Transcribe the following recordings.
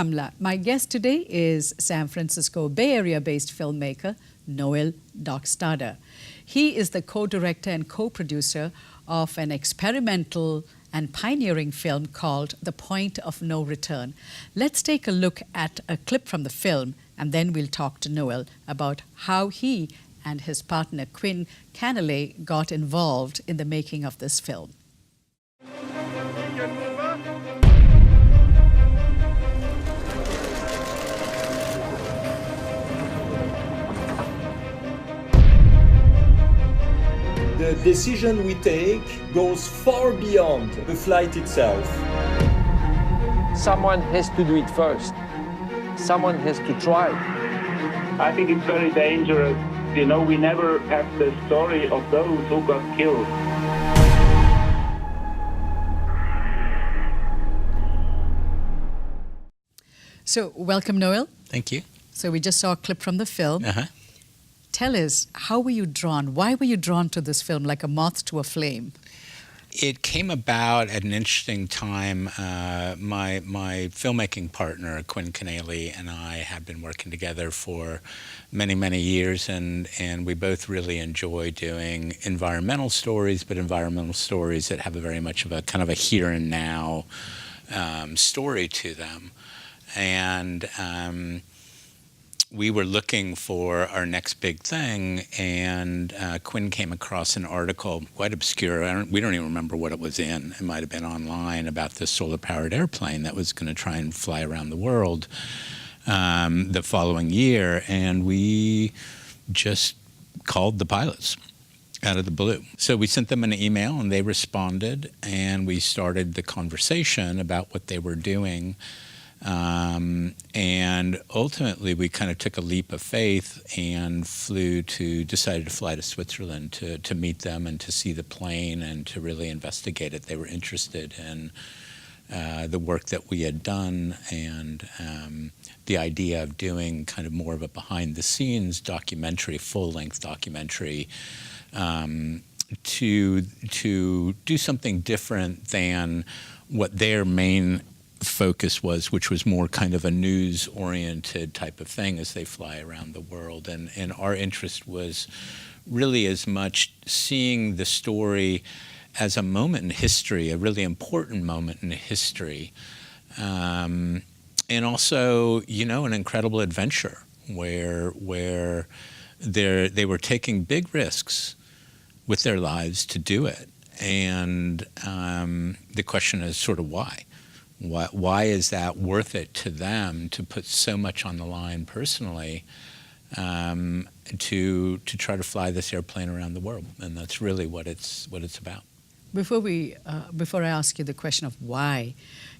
Kamla. My guest today is San Francisco Bay Area-based filmmaker Noel Dockstader. He is the co-director and co-producer of an experimental and pioneering film called The Point of No Return. Let's take a look at a clip from the film, and then we'll talk to Noel about how he and his partner Quinn Kanaly got involved in the making of this film. The decision we take goes far beyond the flight itself. Someone has to do it first. Someone has to try. I think it's very dangerous. You know, we never have the story of those who got killed. So, welcome, Noel. Thank you. So we just saw a clip from the film. Tell us, how were you drawn? Why were you drawn to this film like a moth to a flame? It came about at an interesting time. My filmmaking partner, Quinn Kanaly, and I have been working together for many, many years, and we both really enjoy doing environmental stories, but environmental stories that have a very much of a kind of a here and now story to them. And we were looking for our next big thing, and Quinn came across an article, quite obscure. We don't even remember what it was in. It might have been online, about this solar-powered airplane that was going to try and fly around the world the following year, and we just called the pilots out of the blue. So we sent them an email, and they responded, and we started the conversation about what they were doing. And ultimately, we kind of took a leap of faith and decided to fly to Switzerland to meet them and to see the plane and to really investigate it. They were interested in the work that we had done, and the idea of doing kind of more of a behind-the-scenes documentary, full-length documentary, to do something different than what their main focus was, which was more kind of a news-oriented type of thing as they fly around the world. And our interest was really as much seeing the story as a moment in history, a really important moment in history, and also, you know, an incredible adventure where they were taking big risks with their lives to do it. And the question is sort of why? Why is that worth it to them to put so much on the line personally to try to fly this airplane around the world? And that's really what it's about. Before I ask you the question of why,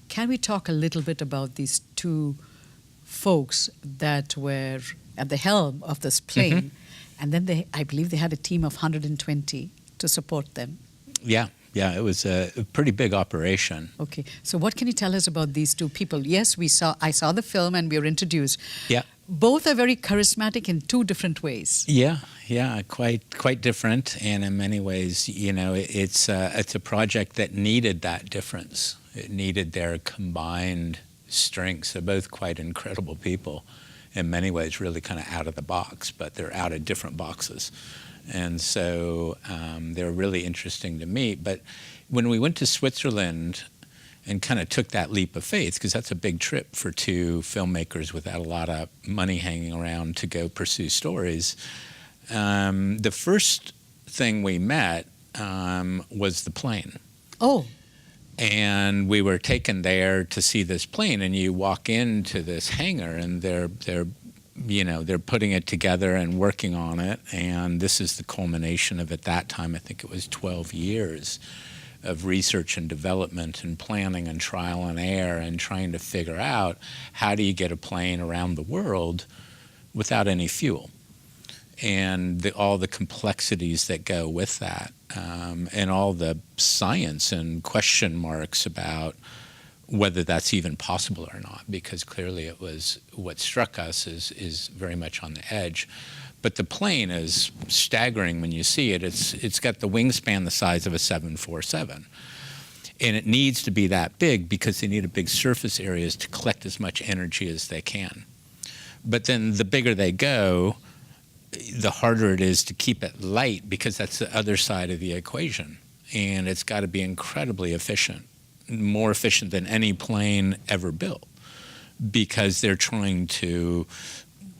can we talk a little bit about these two folks that were at the helm of this plane, and then I believe they had a team of 120 to support them? Yeah, it was a pretty big operation. Okay, so what can you tell us about these two people? Yes, I saw the film and we were introduced. Yeah. Both are very charismatic in two different ways. Yeah, quite different, and in many ways, you know, it's a project that needed that difference. It needed their combined strengths. They're both quite incredible people, in many ways, really kind of out of the box, but they're out of different boxes. And so they're really interesting to meet. But when we went to Switzerland and kind of took that leap of faith, because that's a big trip for two filmmakers without a lot of money hanging around to go pursue stories, the first thing we met was the plane. Oh. And we were taken there to see this plane, and you walk into this hangar, and they're putting it together and working on it, and this is the culmination of, at that time, I think it was 12 years of research and development and planning and trial and error and trying to figure out how do you get a plane around the world without any fuel, and all the complexities that go with that, and all the science and question marks about whether that's even possible or not, because clearly it was, what struck us is very much on the edge. But the plane is staggering when you see it. It's got the wingspan the size of a 747. And it needs to be that big because they need a big surface areas to collect as much energy as they can. But then the bigger they go, the harder it is to keep it light, because that's the other side of the equation. And it's got to be incredibly efficient, more efficient than any plane ever built, because they're trying to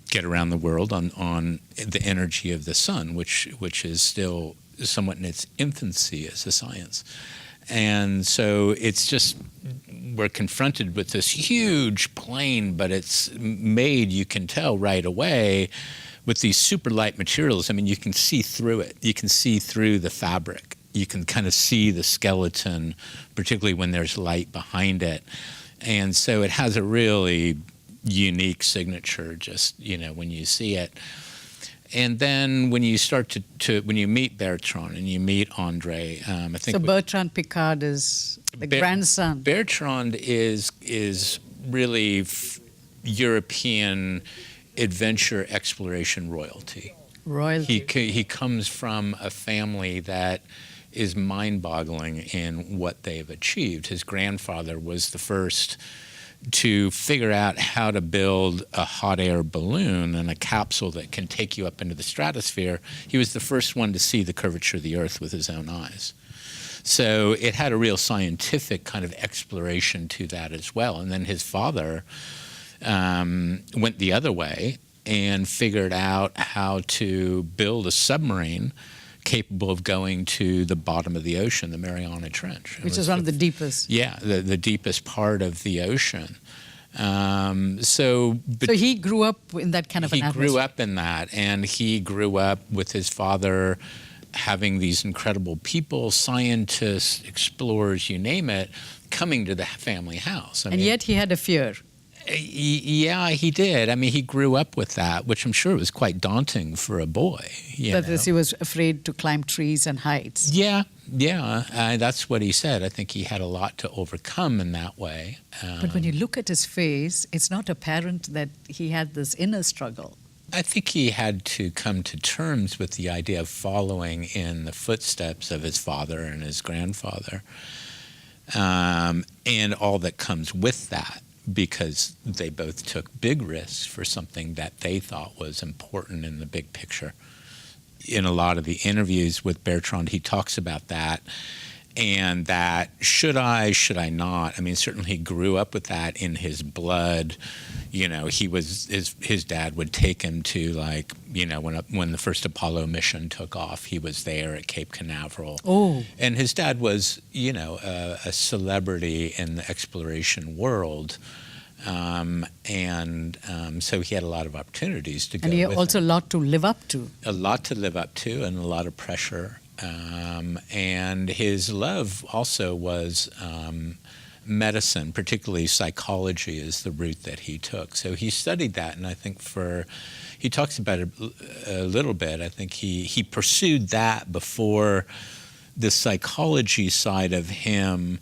get around the world on the energy of the sun, which is still somewhat in its infancy as a science. And so it's just, we're confronted with this huge plane, but it's made, you can tell right away, with these super light materials. I mean, you can see through it. You can see through the fabric. You can kind of see the skeleton, particularly when there's light behind it. And so it has a really unique signature, just, when you see it. And then when you start when you meet Bertrand and you meet André, I think. So Bertrand Piccard is the grandson. Bertrand is really European adventure exploration royalty. Royalty. He comes from a family that is mind-boggling in what they've achieved. His grandfather was the first to figure out how to build a hot air balloon and a capsule that can take you up into the stratosphere. He was the first one to see the curvature of the Earth with his own eyes. So it had a real scientific kind of exploration to that as well. And then his father went the other way and figured out how to build a submarine capable of going to the bottom of the ocean, the Mariana Trench. Which is one of the deepest. Yeah, the deepest part of the ocean. So he grew up in that kind of an atmosphere. He grew up in that, and he grew up with his father having these incredible people, scientists, explorers, you name it, coming to the family house. And yet he had a fear. Yeah, he did. I mean, he grew up with that, which I'm sure was quite daunting for a boy. That is, he was afraid to climb trees and heights. Yeah, that's what he said. I think he had a lot to overcome in that way. But when you look at his face, it's not apparent that he had this inner struggle. I think he had to come to terms with the idea of following in the footsteps of his father and his grandfather, and all that comes with that, because they both took big risks for something that they thought was important in the big picture. In a lot of the interviews with Bertrand, he talks about that, and that should I not? I mean, certainly he grew up with that in his blood. He was his dad would take him to, like, when the first Apollo mission took off, he was there at Cape Canaveral. Oh. And his dad was, a celebrity in the exploration world. So he had a lot of opportunities to go with. And he had also a lot to live up to. A lot to live up to, and a lot of pressure. And his love also was medicine, particularly psychology, is the route that he took. So he studied that, and I think he talks about it a little bit. I think he pursued that before the psychology side of him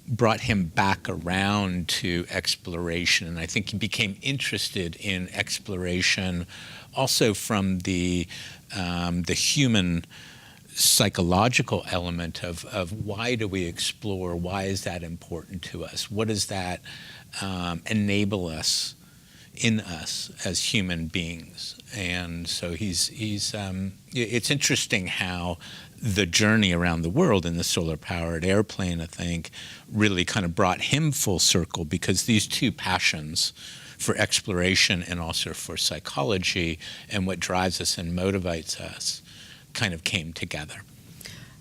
brought him back around to exploration. And I think he became interested in exploration also from the human psychological element of why do we explore? Why is that important to us? What does that enable us in us as human beings? And so it's interesting how the journey around the world in the solar-powered airplane, I think, really kind of brought him full circle, because these two passions for exploration and also for psychology and what drives us and motivates us kind of came together.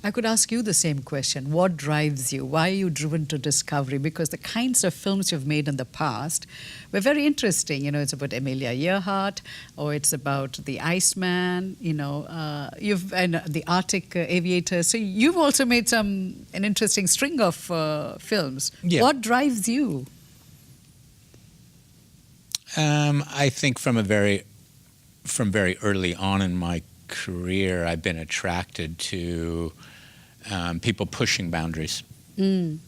I could ask you the same question. What drives you? Why are you driven to discovery? Because the kinds of films you've made in the past were very interesting. It's about Amelia Earhart, or it's about The Iceman, and the Arctic Aviator. So you've also made an interesting string of films. Yeah. What drives you? I think from very early on in my career, I've been attracted to people pushing boundaries. And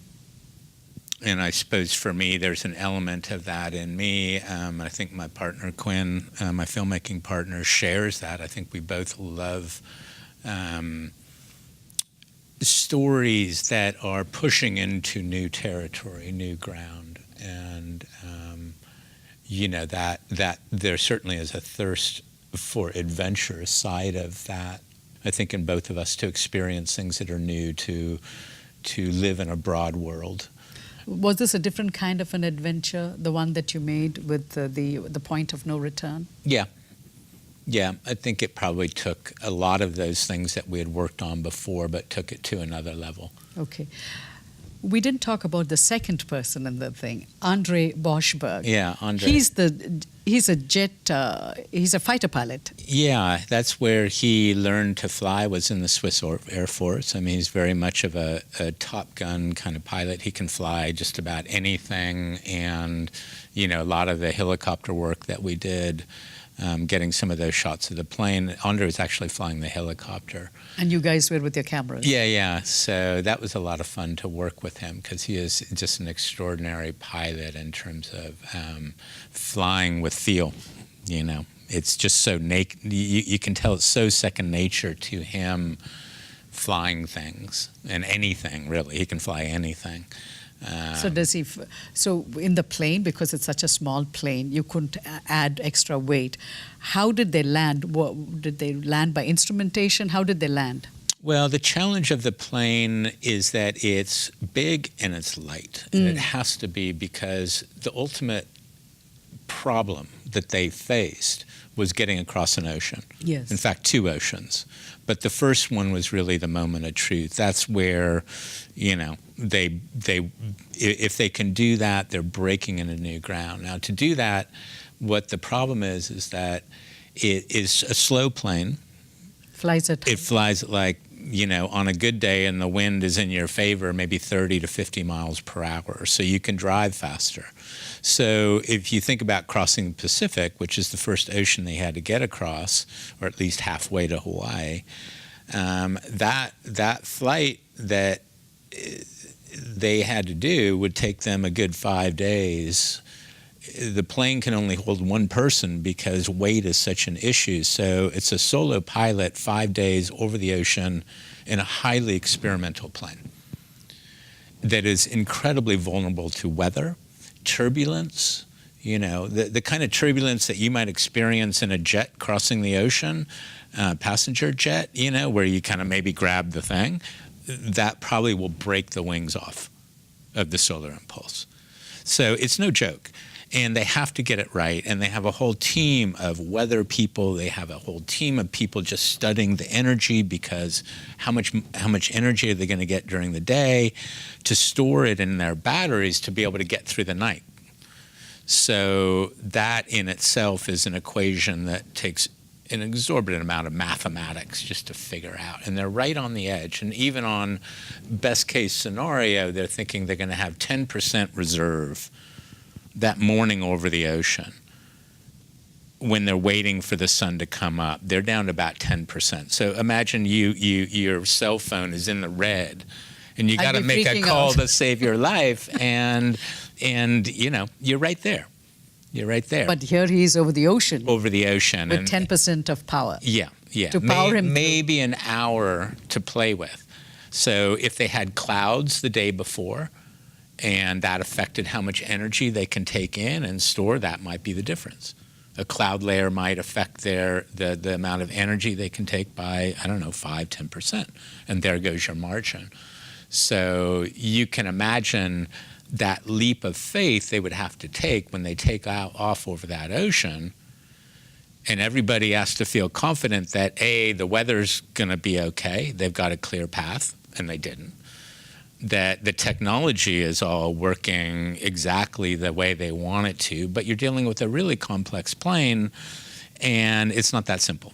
I suppose for me, there's an element of that in me. I think my partner, Quinn, my filmmaking partner, shares that. I think we both love stories that are pushing into new territory, new ground, and that there certainly is a thirst for adventure side of that. I think in both of us, to experience things that are new, to live in a broad world. Was this a different kind of an adventure, the one that you made with the point of no return? Yeah. Yeah, I think it probably took a lot of those things that we had worked on before, but took it to another level. Okay. We didn't talk about the second person in the thing, Andre Borschberg. Yeah, Andre. He's a fighter pilot. Yeah, that's where he learned to fly, was in the Swiss Air Force. I mean, he's very much of a Top Gun kind of pilot. He can fly just about anything, and, a lot of the helicopter work that we did, getting some of those shots of the plane. Andre was actually flying the helicopter. And you guys were with your cameras. Yeah. So that was a lot of fun to work with him, because he is just an extraordinary pilot in terms of flying with feel. It's just so you can tell it's so second nature to him, flying things, and anything really. He can fly anything. So in the plane, because it's such a small plane, you couldn't add extra weight. How did they land? Did they land by instrumentation? How did they land? Well, the challenge of the plane is that it's big and it's light. And it has to be, because the ultimate problem that they faced was getting across an ocean. Yes. In fact, 2 oceans. But the first one was really the moment of truth. That's where, they if they can do that, they're breaking into new ground. Now, to do that, what the problem is that it is a slow plane. It flies like, on a good day and the wind is in your favor, maybe 30 to 50 miles per hour. So you can drive faster. So if you think about crossing the Pacific, which is the first ocean they had to get across, or at least halfway to Hawaii, that flight that they had to do would take them a good 5 days. The plane can only hold one person because weight is such an issue. So it's a solo pilot, 5 days over the ocean in a highly experimental plane that is incredibly vulnerable to weather, turbulence, the kind of turbulence that you might experience in a jet crossing the ocean, passenger jet, where you kind of maybe grab the thing. That probably will break the wings off of the solar impulse. So it's no joke. And they have to get it right. And they have a whole team of weather people. They have a whole team of people just studying the energy, because how much energy are they going to get during the day to store it in their batteries to be able to get through the night. So that in itself is an equation that takes an exorbitant amount of mathematics just to figure out. And they're right on the edge. And even on best case scenario, they're thinking they're going to have 10% reserve that morning over the ocean. When they're waiting for the sun to come up, they're down to about 10%. So imagine your cell phone is in the red, and you got to make a call to save your life, and you're right there. You're right there. But here he is over the ocean. Over the ocean. With 10% of power. Yeah. To power him. Maybe an hour to play with. So if they had clouds the day before, and that affected how much energy they can take in and store, that might be the difference. A cloud layer might affect the amount of energy they can take by, 5-10%. And there goes your margin. So you can imagine that leap of faith they would have to take when they take off over that ocean. And everybody has to feel confident that, A, the weather's going to be okay. They've got a clear path, and they didn't. That the technology is all working exactly the way they want it to, but you're dealing with a really complex plane, and it's not that simple.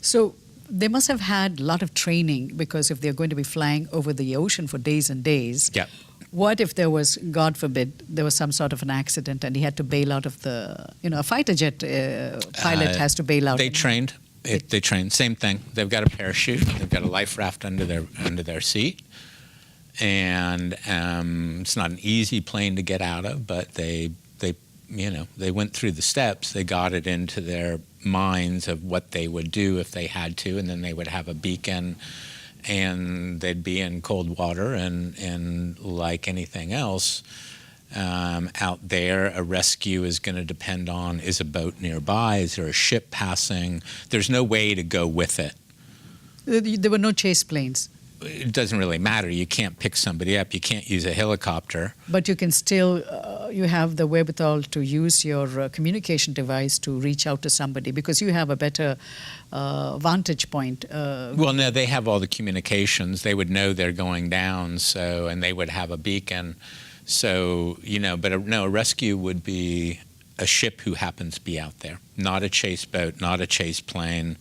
So they must have had a lot of training, because if they're going to be flying over the ocean for days and days, yeah. What if there was, God forbid, there was some sort of an accident and he had to bail out of the, a fighter jet pilot has to bail out? They trained. They trained. Same thing. They've got a parachute. They've got a life raft under their seat. And it's not an easy plane to get out of, but they went through the steps. They got it into their minds of what they would do if they had to, and then they would have a beacon, and they'd be in cold water, and like anything else out there, a rescue is going to depend on, is a boat nearby, is there a ship passing? There's no way to go with it. There were no chase planes. It doesn't really matter. You can't pick somebody up. You can't use a helicopter. But you can still, you have the wherewithal to use your communication device to reach out to somebody because you have a better vantage point. Well, no, they have all the communications. They would know they're going down, so, and they would have a beacon. So, you know, but a rescue would be a ship who happens to be out there, not a chase boat, not a chase plane.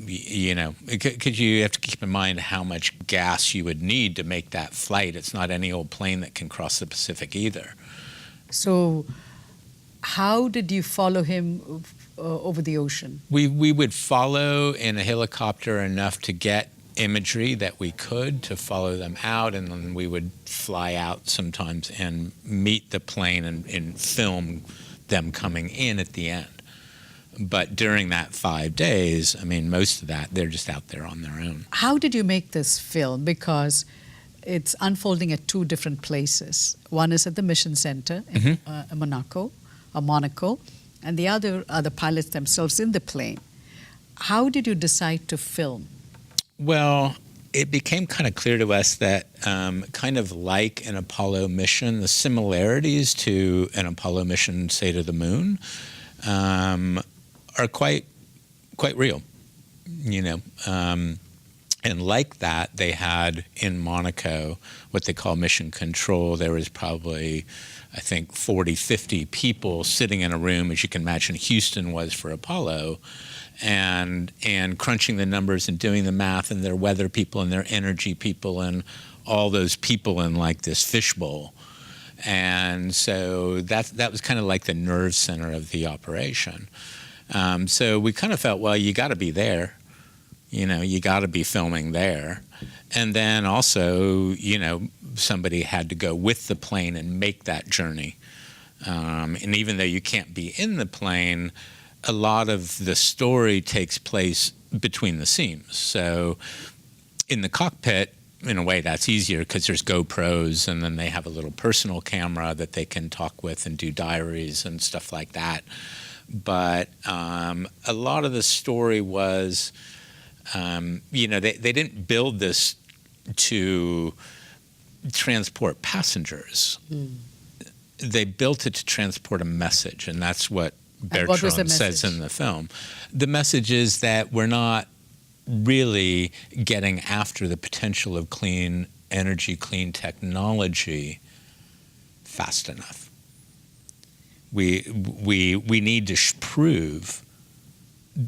You know, because you have to keep in mind how much gas you would need to make that flight. It's not any old plane that can cross the Pacific either. So how did you follow him over the ocean? We would follow in a helicopter enough to get imagery that we could to follow them out, and then we would fly out sometimes and meet the plane and film them coming in at the end. But during that 5 days, I mean, most of that, they're just out there on their own. How did you make this film? Because it's unfolding at two different places. One is at the mission center in Monaco, and the other are the pilots themselves in the plane. How did you decide to film? Well, it became kind of clear to us that kind of like an Apollo mission, the similarities to an Apollo mission, say, to the moon, are quite real, you know. And like that, they had in Monaco what they call mission control. There was probably, I think, 40, 50 people sitting in a room, as you can imagine Houston was for Apollo, and crunching the numbers and doing the math, and their weather people and their energy people and all those people in like this fishbowl. And so that was kind of like the nerve center of the operation. So we kind of felt, well, you got to be there. You know, you got to be filming there. And then also, you know, somebody had to go with the plane and make that journey. And even though you can't be in the plane, a lot of the story takes place between the seams. So in the cockpit, in a way, that's easier because there's GoPros, and then they have a little personal camera that they can talk with and do diaries and stuff like that. But a lot of the story was, you know, they didn't build this to transport passengers. They built it to transport a message, and that's what Bertrand says in the film. The message is that we're not really getting after the potential of clean energy, clean technology fast enough. We need to prove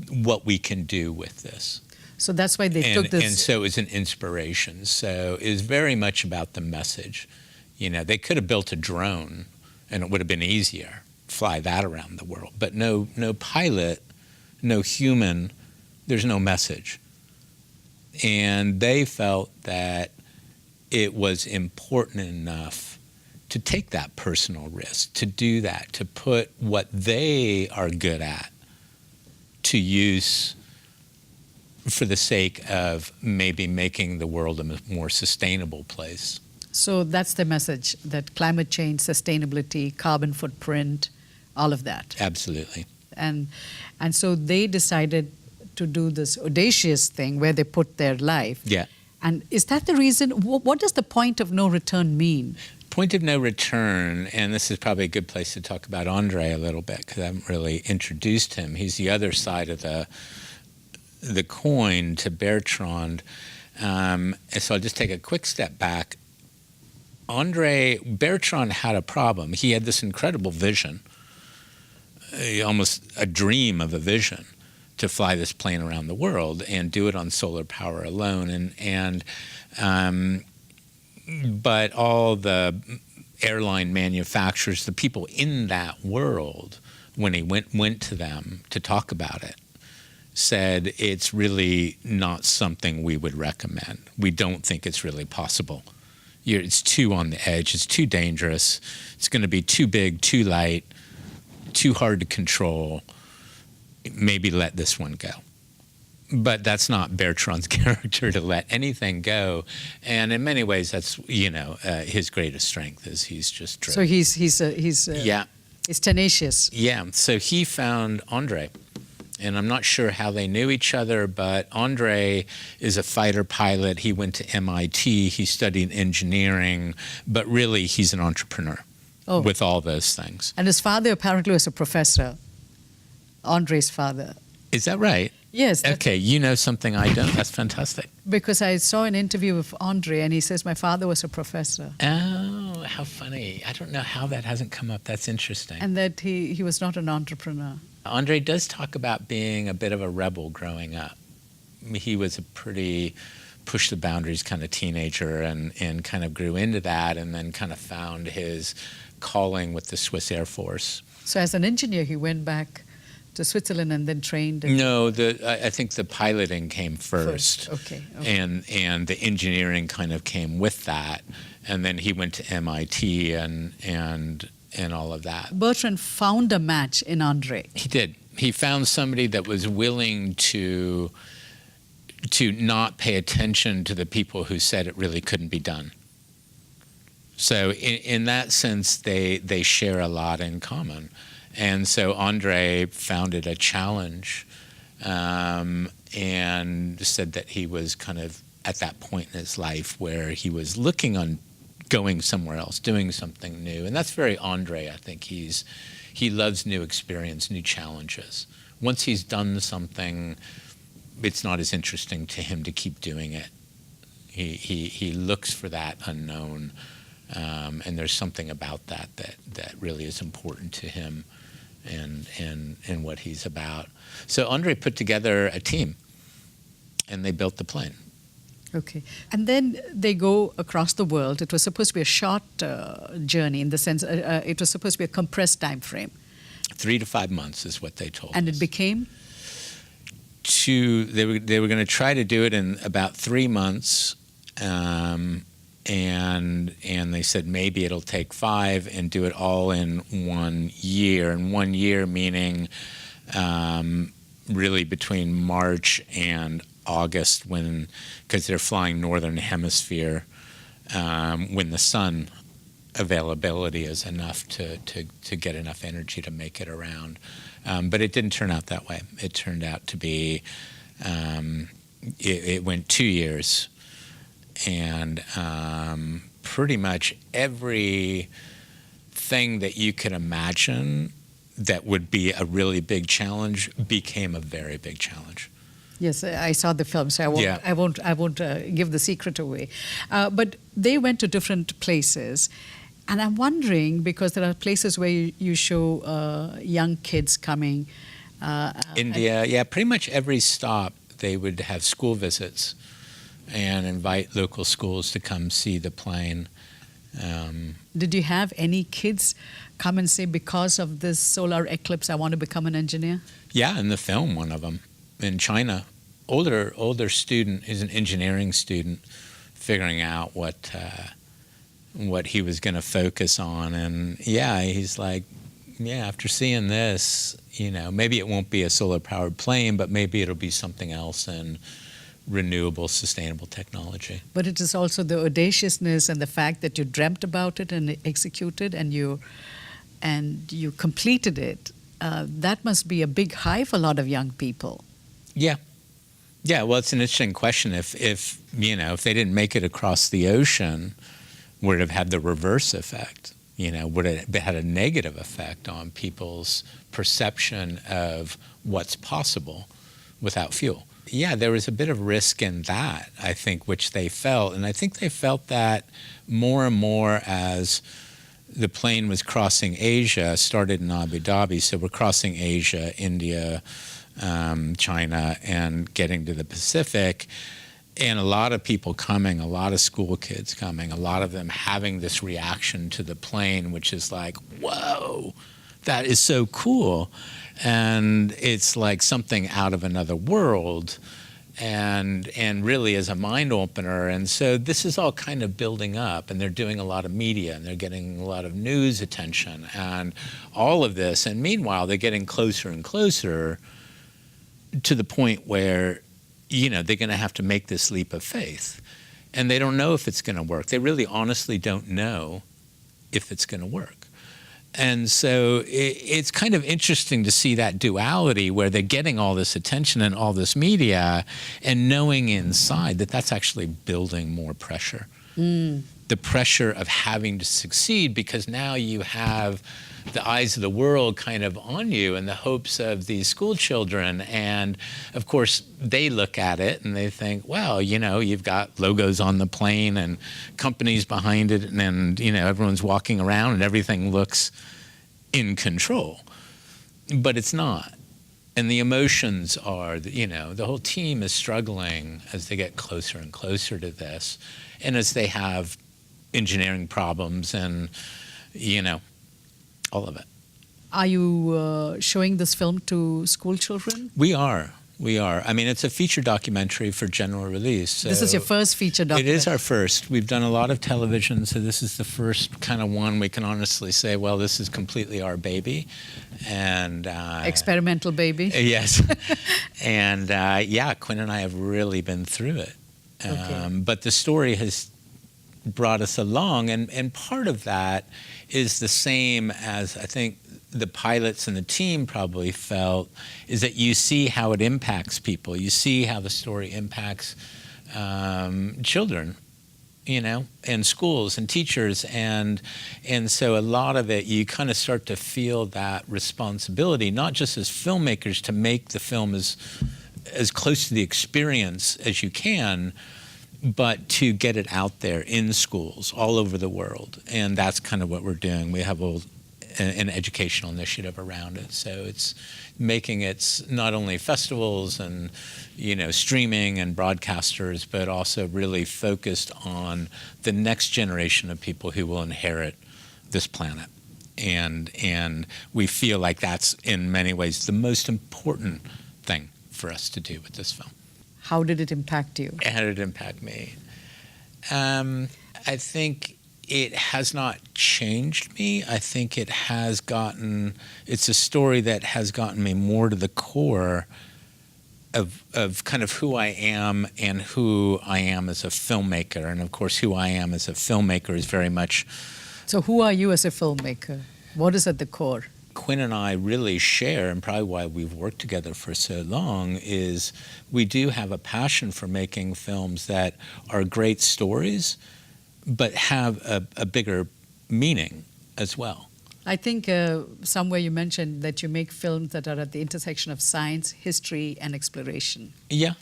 what we can do with this. So that's why they took this. And so it's an inspiration. So it's very much about the message. You know, they could have built a drone, and it would have been easier, fly that around the world. But no pilot, no human, there's no message. And they felt that it was important enough to take that personal risk, to do that, to put what they are good at to use for the sake of maybe making the world a more sustainable place. So that's the message, that climate change, sustainability, carbon footprint, all of that. Absolutely. And so they decided to do this audacious thing where they put their life. Yeah. And is that the reason? What does the point of no return mean? Point of no return, and this is probably a good place to talk about Andre a little bit because I haven't really introduced him. He's the other side of the coin to Bertrand. And so I'll just take a quick step back. Bertrand had a problem. He had this incredible vision, almost a dream of a vision, to fly this plane around the world and do it on solar power alone. But all the airline manufacturers, the people in that world, when he went to them to talk about it, said it's really not something we would recommend. We don't think it's really possible. It's too on the edge. It's too dangerous. It's going to be too big, too light, too hard to control. Maybe let this one go. But that's not Bertrand's character, to let anything go. And in many ways, that's, his greatest strength is he's just driven. So he's tenacious. Yeah. So he found Andre. And I'm not sure how they knew each other, but Andre is a fighter pilot. He went to MIT. He studied engineering. But really, he's an entrepreneur with all those things. And his father apparently was a professor, Andre's father. Is that right? Yes. Okay, you know something I don't. That's fantastic. Because I saw an interview with Andre, and he says, my father was a professor. Oh, how funny. I don't know how that hasn't come up. That's interesting. And that he was not an entrepreneur. Andre does talk about being a bit of a rebel growing up. He was a pretty push the boundaries kind of teenager and kind of grew into that and then kind of found his calling with the Swiss Air Force. So as an engineer, he went back to Switzerland and then trained? No, I think the piloting came first. Okay. And the engineering kind of came with that. And then he went to MIT and all of that. Bertrand found a match in Andre. He did. He found somebody that was willing to not pay attention to the people who said it really couldn't be done. So in that sense, they share a lot in common. And so Andre found it a challenge and said that he was kind of at that point in his life where he was looking on going somewhere else, doing something new. And that's very Andre. I think he loves new experience, new challenges. Once he's done something, it's not as interesting to him to keep doing it. He looks for that unknown, and there's something about that really is important to him and what he's about. So Andre put together a team, and they built the plane. Okay. And then they go across the world. It was supposed to be a short journey in the sense it was supposed to be a compressed time frame. 3 to 5 months is what they told And us. it became? They were going to try to do it in about 3 months, and they said maybe it'll take 5 and do it all in 1 year. And 1 year meaning really between March and August, because they're flying northern hemisphere, when the sun availability is enough to get enough energy to make it around. But it didn't turn out that way. It turned out to be, it went 2 years, and pretty much every thing that you could imagine that would be a really big challenge became a very big challenge. Yes, I saw the film, so I won't give the secret away. But they went to different places, and I'm wondering, because there are places where you show young kids coming. India, pretty much every stop they would have school visits and invite local schools to come see the plane. Did you have any kids come and say, because of this solar eclipse, I want to become an engineer? Yeah, in the film, one of them. In China, older student is an engineering student, figuring out what he was going to focus on, and he's like, after seeing this, maybe it won't be a solar powered plane, but maybe it'll be something else in renewable, sustainable technology. But it is also the audaciousness and the fact that you dreamt about it and executed, and you completed it. That must be a big high for a lot of young people. Yeah, well, it's an interesting question. If they didn't make it across the ocean, would it have had the reverse effect? Would it have had a negative effect on people's perception of what's possible without fuel? Yeah, there was a bit of risk in that, I think, which they felt. And I think they felt that more and more as the plane was crossing Asia, started in Abu Dhabi, so we're crossing Asia, India, China, and getting to the Pacific, and a lot of people coming, a lot of school kids coming, a lot of them having this reaction to the plane, which is like, whoa, that is so cool. And it's like something out of another world, and really is a mind opener. And so this is all kind of building up, and they're doing a lot of media, and they're getting a lot of news attention, and all of this. And meanwhile, they're getting closer and closer to the point where they're going to have to make this leap of faith. And they don't know if it's going to work. They really honestly don't know if it's going to work. And so it's kind of interesting to see that duality where they're getting all this attention and all this media and knowing inside that that's actually building more pressure. The pressure of having to succeed, because now you have the eyes of the world kind of on you and the hopes of these school children. And of course, they look at it and they think, well, you've got logos on the plane and companies behind it, and everyone's walking around and everything looks in control. But it's not. And the emotions are, the whole team is struggling as they get closer and closer to this. And as they have engineering problems and, all of it. Are you showing this film to school children? We are. I mean, it's a feature documentary for general release. So this is your first feature documentary? It is our first. We've done a lot of television, so this is the first kind of one we can honestly say, well, this is completely our baby. And experimental baby? Yes. And Quinn and I have really been through it. Okay. But the story has brought us along, and part of that is the same as I think the pilots and the team probably felt, is that you see how it impacts people. You see how the story impacts children, and schools and teachers. And so a lot of it, you kind of start to feel that responsibility, not just as filmmakers to make the film as close to the experience as you can, but to get it out there in schools all over the world. And that's kind of what we're doing. We have an educational initiative around it. So it's making it not only festivals and, streaming and broadcasters, but also really focused on the next generation of people who will inherit this planet. And we feel like that's in many ways the most important thing for us to do with this film. How did it impact you? How did it impact me? I think it has not changed me. I think it's a story that has gotten me more to the core of kind of who I am and who I am as a filmmaker. And of course, who I am as a filmmaker is very much... So who are you as a filmmaker? What is at the core? Quinn and I really share, and probably why we've worked together for so long, is we do have a passion for making films that are great stories, but have a bigger meaning as well. I think somewhere you mentioned that you make films that are at the intersection of science, history, and exploration. Yeah.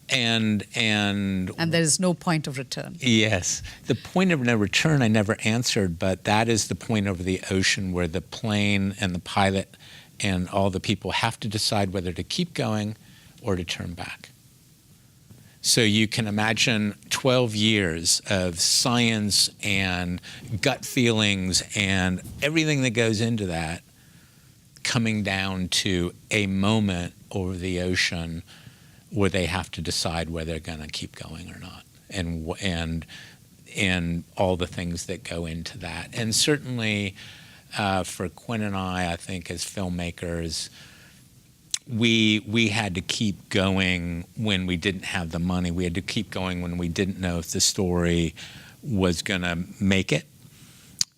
And there is no point of return. Yes. The point of no return I never answered, but that is the point over the ocean where the plane and the pilot and all the people have to decide whether to keep going or to turn back. So you can imagine 12 years of science and gut feelings and everything that goes into that coming down to a moment over the ocean where they have to decide whether they're going to keep going or not, and all the things that go into that. And certainly for Quinn and I think as filmmakers, we had to keep going when we didn't have the money. We had to keep going when we didn't know if the story was going to make it.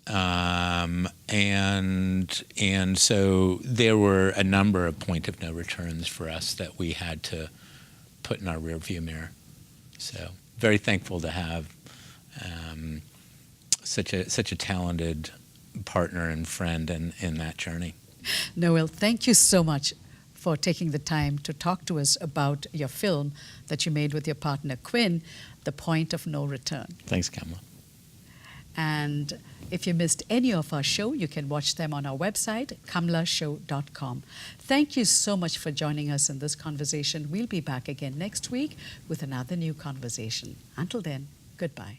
And so there were a number of point of no returns for us that we had to put in our rearview mirror. So very thankful to have such a talented partner and friend in that journey. Noel, thank you so much for taking the time to talk to us about your film that you made with your partner Quinn, The Point of No Return. Thanks, Kamala. And if you missed any of our show, you can watch them on our website, kamlashow.com. Thank you so much for joining us in this conversation. We'll be back again next week with another new conversation. Until then, goodbye.